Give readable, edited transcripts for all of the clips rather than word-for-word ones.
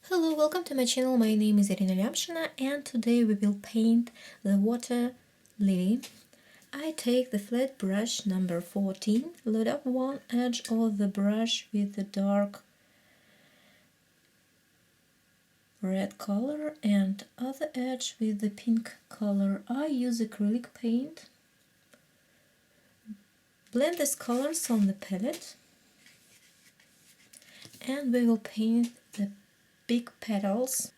Hello, welcome to my channel. My name is Irina Lyamshina and today we will paint the water lily. I take the flat brush number 14, load up one edge of the brush with the dark red color and other edge with the pink color. I use acrylic paint. Blend these colors on the palette and we will paint the big petals.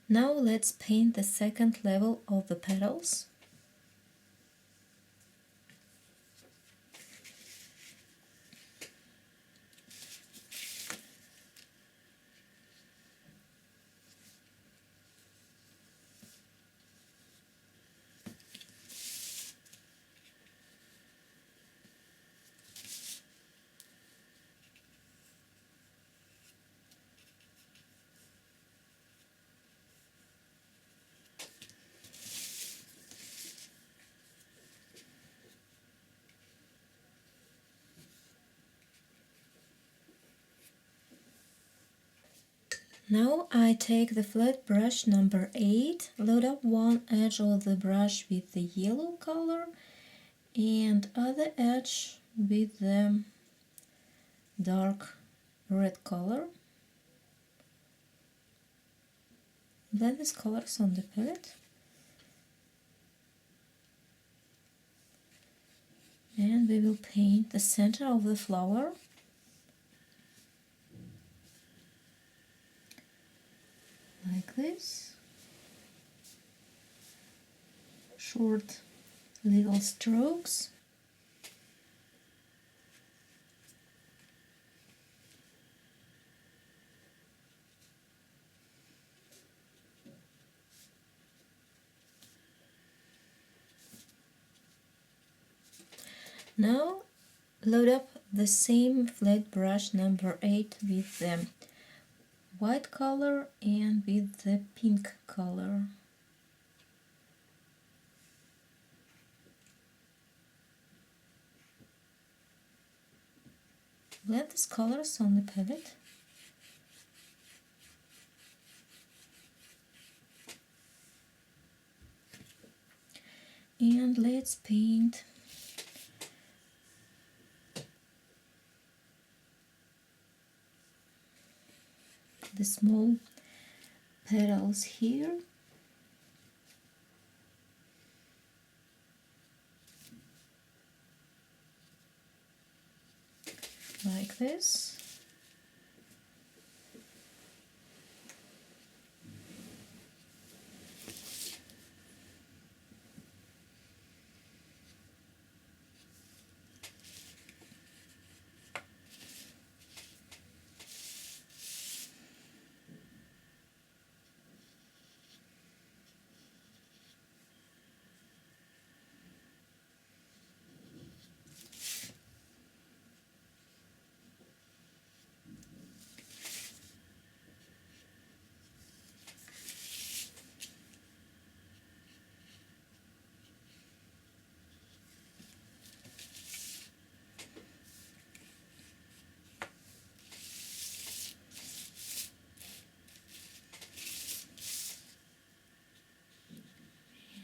Now let's paint the second level of the petals. Now I take the flat brush number 8, load up one edge of the brush with the yellow color and other edge with the dark red color. Blend these colors on the palette and we will paint the center of the flower. Like this. Short little strokes. Now load up the same flat brush number 8 with the white color and with the pink color. Blend these colors on the palette. And let's paint the small petals here. Like this.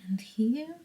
And here.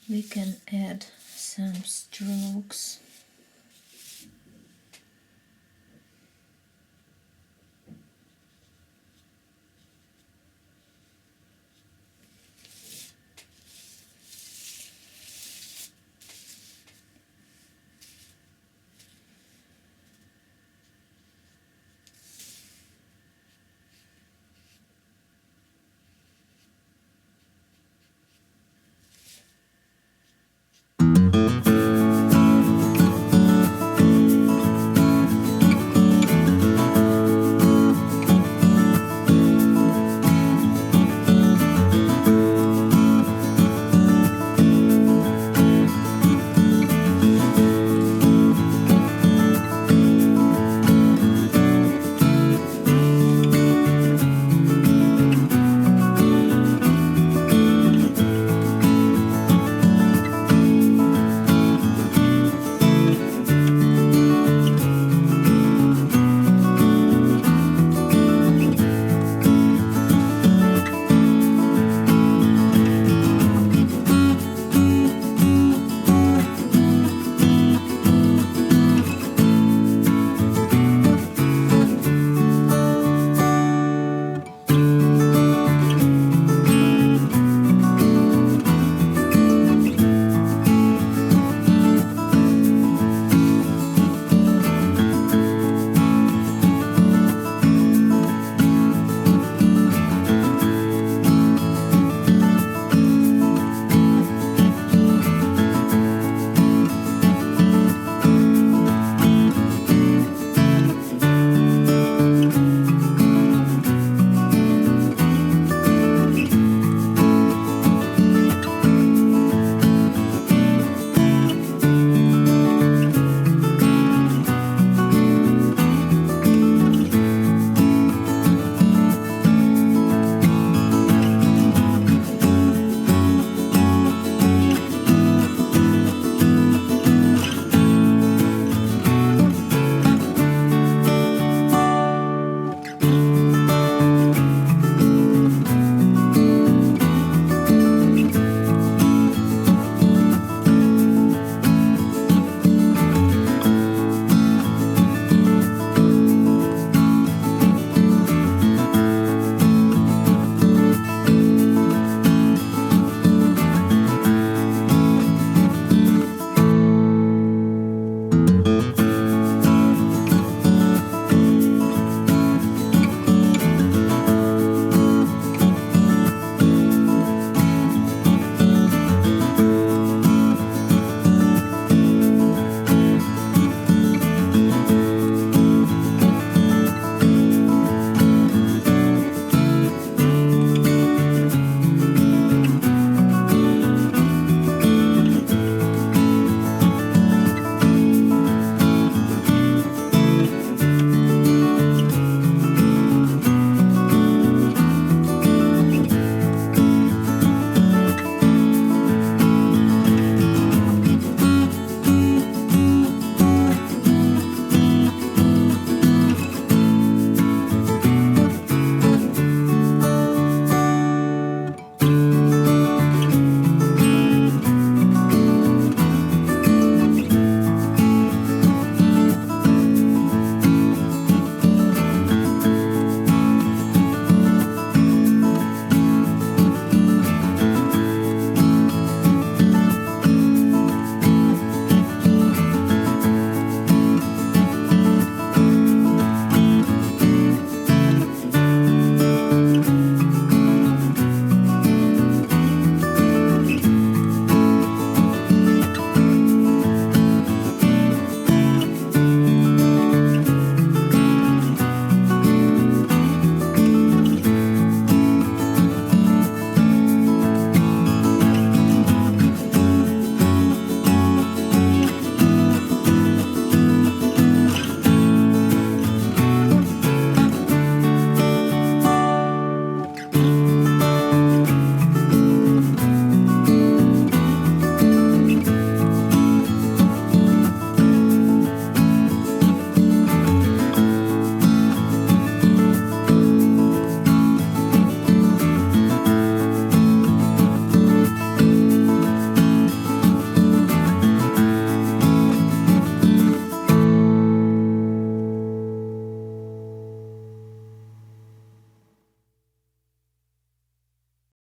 we can add some strokes.